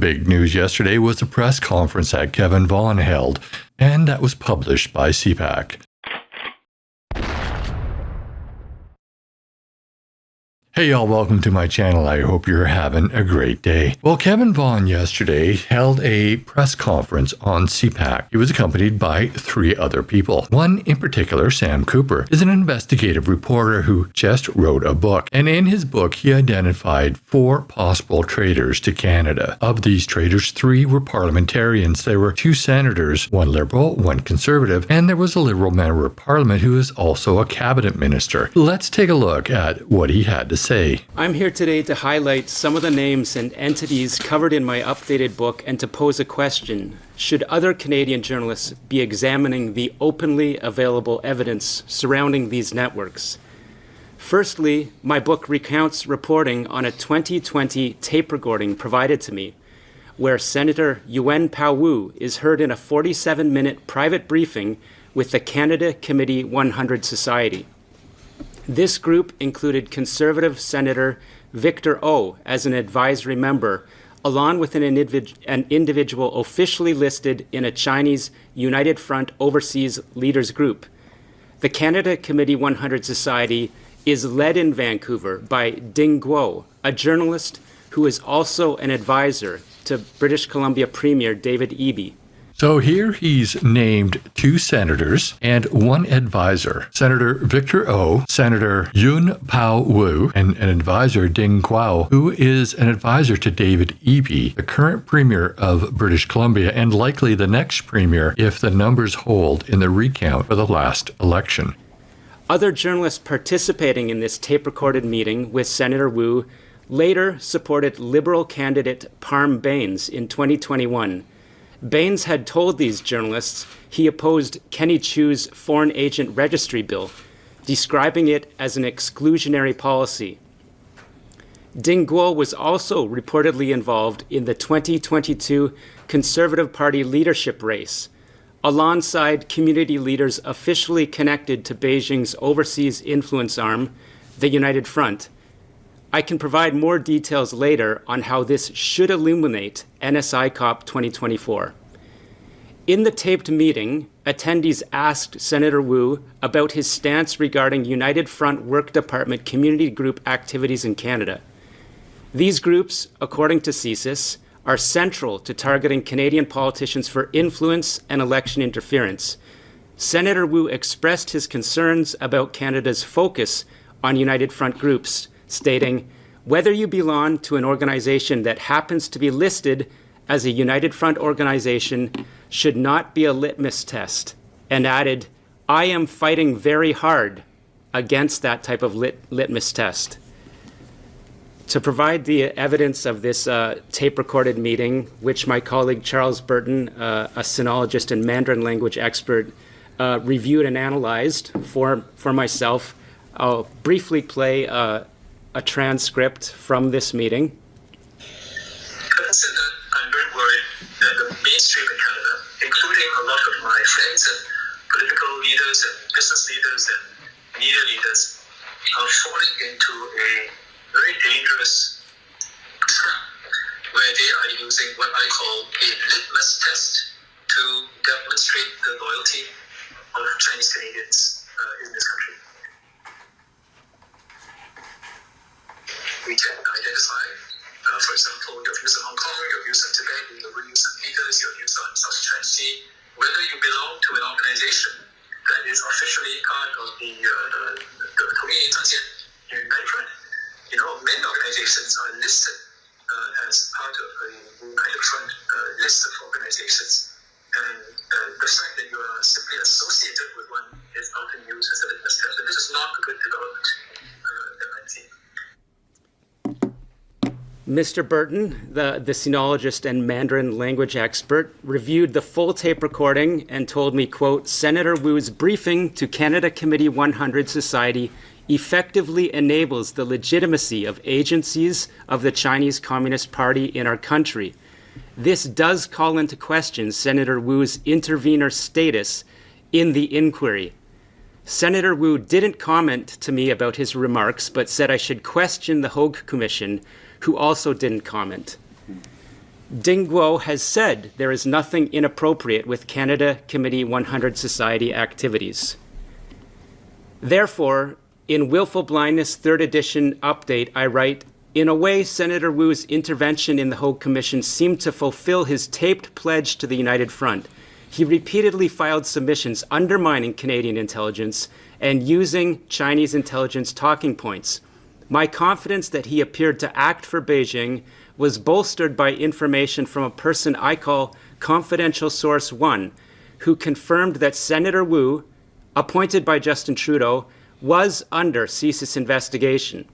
big news yesterday was a press conference that Kevin Vaughan held, and that was published by CPAC. Hey y'all, welcome to my channel. I hope you're having a great day. Well, Kevin Vaughan yesterday held a press conference on CPAC. He was accompanied by 3 other people. One in particular, Sam Cooper, is an investigative reporter who just wrote a book. And in his book, he identified 4 possible traitors to Canada. Of these traitors, 3 were parliamentarians. There were 2 senators, 1 Liberal, 1 Conservative, and there was a Liberal member of Parliament who is also a cabinet minister. Let's take a look at what he had to say. I'm here today to highlight some of the names and entities covered in my updated book and to pose a question. Should other Canadian journalists be examining the openly available evidence surrounding these networks? Firstly, my book recounts reporting on a 2020 tape recording provided to me, where Senator Yuen Pao Wu is heard in a 47-minute private briefing with the Canada Committee 100 Society. This group included Conservative Senator Victor O as an advisory member, along with an individual officially listed in a Chinese United Front Overseas Leaders Group. The Canada Committee 100 Society is led in Vancouver by Ding Guo, a journalist who is also an advisor to British Columbia Premier David Eby. So here he's named 2 senators and 1 advisor, Senator Victor O, Senator Yuen Pao Wu, and an advisor, Ding Guo, who is an advisor to David Eby, the current Premier of British Columbia and likely the next Premier if the numbers hold in the recount for the last election. Other journalists participating in this tape-recorded meeting with Senator Wu later supported Liberal candidate Parm Bains in 2021. Bains had told these journalists he opposed Kenny Chiu's Foreign Agent Registry Bill, describing it as an exclusionary policy. Ding Guo was also reportedly involved in the 2022 Conservative Party leadership race, alongside community leaders officially connected to Beijing's overseas influence arm, the United Front. I can provide more details later on how this should illuminate NSI COP 2024. In the taped meeting, attendees asked Senator Wu about his stance regarding United Front Work Department community group activities in Canada. These groups, according to CSIS, are central to targeting Canadian politicians for influence and election interference. Senator Wu expressed his concerns about Canada's focus on United Front groups, stating, "Whether you belong to an organization that happens to be listed as a United Front organization should not be a litmus test," and added, "I am fighting very hard against that type of litmus test." To provide the evidence of this tape-recorded meeting, which my colleague Charles Burton, a sinologist and Mandarin language expert, reviewed and analyzed for myself, I'll briefly play a transcript from this meeting. Having said that, I'm very worried that the mainstream in Canada, including a lot of my friends and political leaders and business leaders and media leaders, are falling into a very dangerous trap where they are using what I call a litmus test to demonstrate the loyalty of Chinese Canadians in this country. We can identify, for example, your views on Hong Kong, your views on Tibet, your views on leaders, your views on South China Sea, whether you belong to an organization that is officially part of the United Front. You know, many organizations are listed as part of a United Front list of organizations, and the fact that you are simply associated with one is often used as a litmus test. And this is not a good development that I'm seeing. Mr. Burton, the sinologist and Mandarin language expert, reviewed the full tape recording and told me, quote, "Senator Wu's briefing to Canada Committee 100 Society effectively enables the legitimacy of agencies of the Chinese Communist Party in our country. This does call into question Senator Wu's intervener status in the inquiry. Senator Wu didn't comment to me about his remarks, but said I should question the Hogue Commission, who also didn't comment. Ding Guo has said there is nothing inappropriate with Canada Committee 100 Society activities. Therefore, in Willful Blindness 3rd edition update, I write, in a way, Senator Wu's intervention in the Hague Commission seemed to fulfill his taped pledge to the United Front. He repeatedly filed submissions undermining Canadian intelligence and using Chinese intelligence talking points. My confidence that he appeared to act for Beijing was bolstered by information from a person I call Confidential Source 1, who confirmed that Senator Wu, appointed by Justin Trudeau, was under CSIS investigation.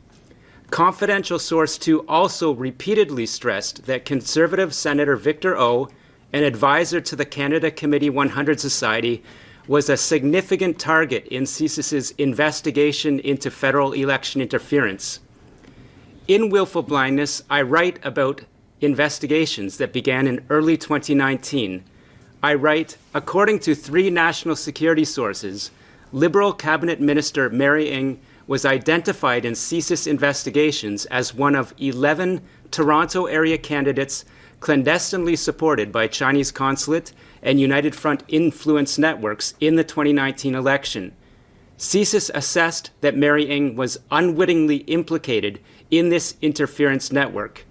Confidential Source 2 also repeatedly stressed that Conservative Senator Victor O, an advisor to the Canada Committee 100 Society, was a significant target in CSIS's investigation into federal election interference. In Willful Blindness, I write about investigations that began in early 2019. I write, according to 3 national security sources, Liberal Cabinet Minister Mary Ng was identified in CSIS investigations as one of 11 Toronto area candidates clandestinely supported by Chinese consulate and United Front influence networks in the 2019 election. CSIS assessed that Mary Ng was unwittingly implicated in this interference network.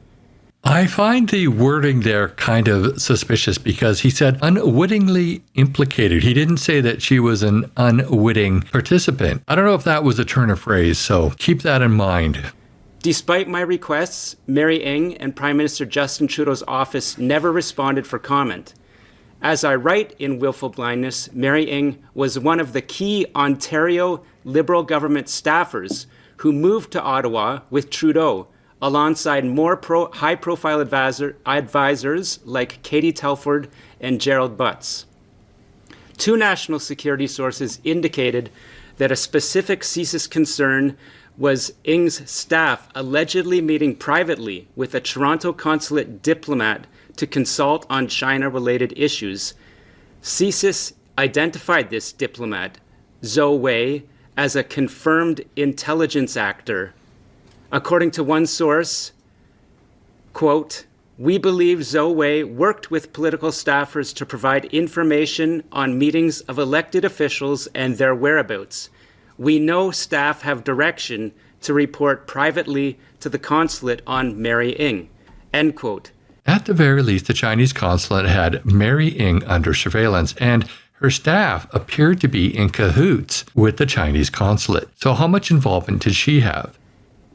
I find the wording there kind of suspicious because he said unwittingly implicated. He didn't say that she was an unwitting participant. I don't know if that was a turn of phrase, so keep that in mind. Despite my requests, Mary Ng and Prime Minister Justin Trudeau's office never responded for comment. As I write in Willful Blindness, Mary Ng was one of the key Ontario Liberal government staffers who moved to Ottawa with Trudeau, alongside more high-profile advisors like Katie Telford and Gerald Butts. 2 national security sources indicated that a specific CSIS concern was Ng's staff allegedly meeting privately with a Toronto consulate diplomat to consult on China-related issues. CSIS identified this diplomat, Zhou Wei, as a confirmed intelligence actor. According to one source, quote, we believe Zhou Wei worked with political staffers to provide information on meetings of elected officials and their whereabouts. We know staff have direction to report privately to the consulate on Mary Ng, end quote. At the very least, the Chinese consulate had Mary Ng under surveillance, and her staff appeared to be in cahoots with the Chinese consulate. So how much involvement did she have?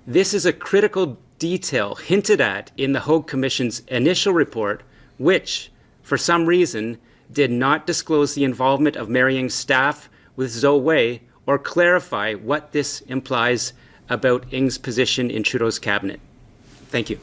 This is a critical detail hinted at in the Hague Commission's initial report, which, for some reason, did not disclose the involvement of Mary Ng's staff with Zhou Wei or clarify what this implies about Ng's position in Trudeau's cabinet. Thank you.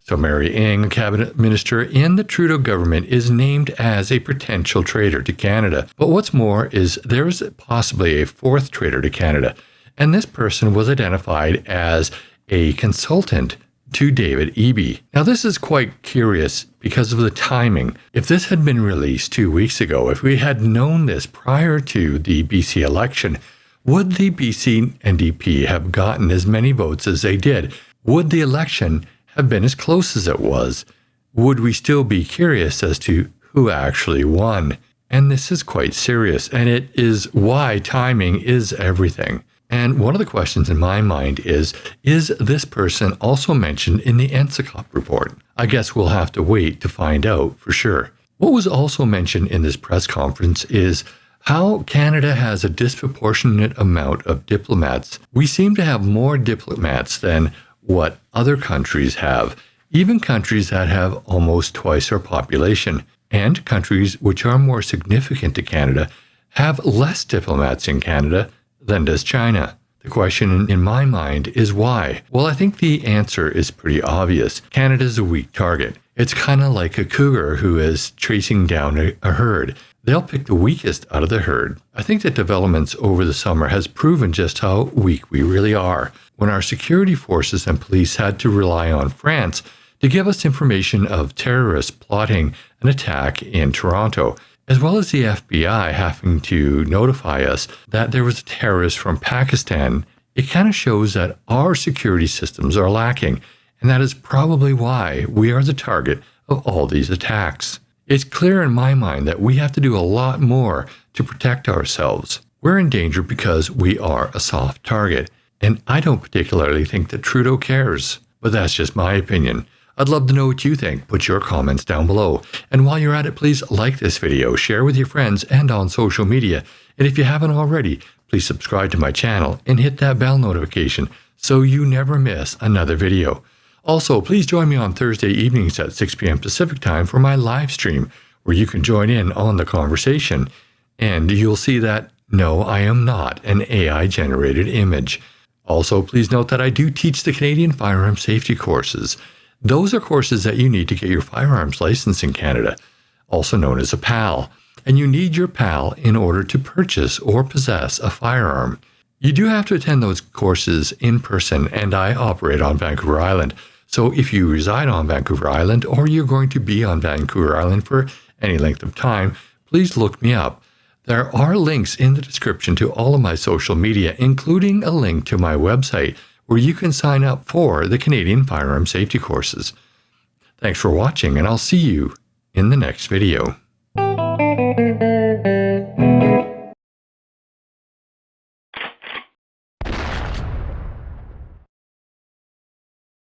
So Mary Ng, cabinet minister in the Trudeau government, is named as a potential traitor to Canada. But what's more is there is possibly a 4th traitor to Canada. And this person was identified as a consultant to David Eby. Now, this is quite curious because of the timing. If this had been released 2 weeks ago, if we had known this prior to the BC election, would the BC NDP have gotten as many votes as they did? Would the election have been as close as it was? Would we still be curious as to who actually won? And this is quite serious, and it is why timing is everything. And one of the questions in my mind is this person also mentioned in the NSICOP report? I guess we'll have to wait to find out for sure. What was also mentioned in this press conference is how Canada has a disproportionate amount of diplomats. We seem to have more diplomats than what other countries have, even countries that have almost twice our population, and countries which are more significant to Canada have less diplomats in Canada than does China. The question in my mind is why? Well, I think the answer is pretty obvious. Canada's a weak target. It's kind of like a cougar who is chasing down a herd. They'll pick the weakest out of the herd. I think that developments over the summer has proven just how weak we really are. When our security forces and police had to rely on France to give us information of terrorists plotting an attack in Toronto, as well as the FBI having to notify us that there was a terrorist from Pakistan, it kind of shows that our security systems are lacking, and that is probably why we are the target of all these attacks. It's clear in my mind that we have to do a lot more to protect ourselves. We're in danger because we are a soft target, and I don't particularly think that Trudeau cares. But that's just my opinion. I'd love to know what you think. Put your comments down below. And while you're at it, please like this video, share with your friends and on social media. And if you haven't already, please subscribe to my channel and hit that bell notification so you never miss another video. Also, please join me on Thursday evenings at 6 p.m. Pacific time for my live stream, where you can join in on the conversation. And you'll see that, no, I am not an AI-generated image. Also, please note that I do teach the Canadian firearm safety courses. Those are courses that you need to get your firearms license in Canada, also known as a PAL. And you need your PAL in order to purchase or possess a firearm. You do have to attend those courses in person, and I operate on Vancouver Island. So if you reside on Vancouver Island or you're going to be on Vancouver Island for any length of time, please look me up. There are links in the description to all of my social media, including a link to my website where you can sign up for the Canadian Firearm Safety courses. Thanks for watching, and I'll see you in the next video.